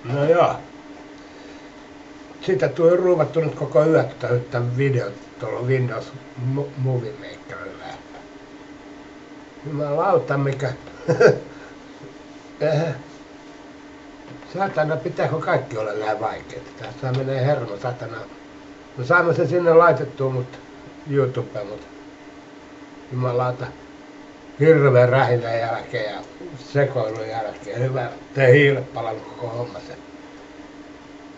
No joo. Siitä tuli ruuvattu nyt koko yötä yhtä videot tuolla Windows Movie Makerilla. Jumalauta mikä. Saatana, pitääkö kaikki olla näin vaikeita? Tässä menee hermo, satana. No saimme sen sinne laitettua YouTubeen, mutta jumalauta. Hirveän rähinän jälkeen ja sekoilun jälkeen. Hyvä, ettei hiile palannut koko homma sen.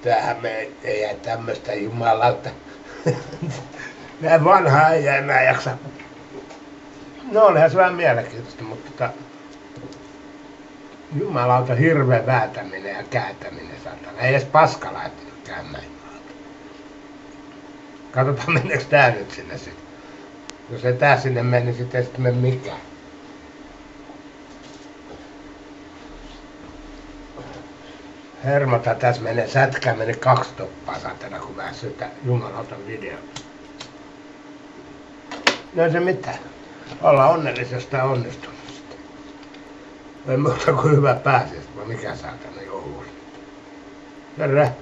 Tämähän me ei jää tämmöstä jumalauta. Näin vanhaa ei enää jaksa. No olihan se vähän mielenkiintoista, mutta jumalauta hirveä väätäminen ja kääntäminen satana. Ei edes paska laittanut käymään. Katsotaan meneekö tää nyt sinne sit. Jos ei tää sinne mene, niin sit ei sit mene mikään. Hermota, tässä menee sätkää, menee 2 toppaa satana, kun väsytään jumalautan video. No ei se mitään. Ollaan onnellisia, jos tää onnistuu. Ei muuta kuin hyvä pääsiäistä, vai mikä saatana joulu. Terve!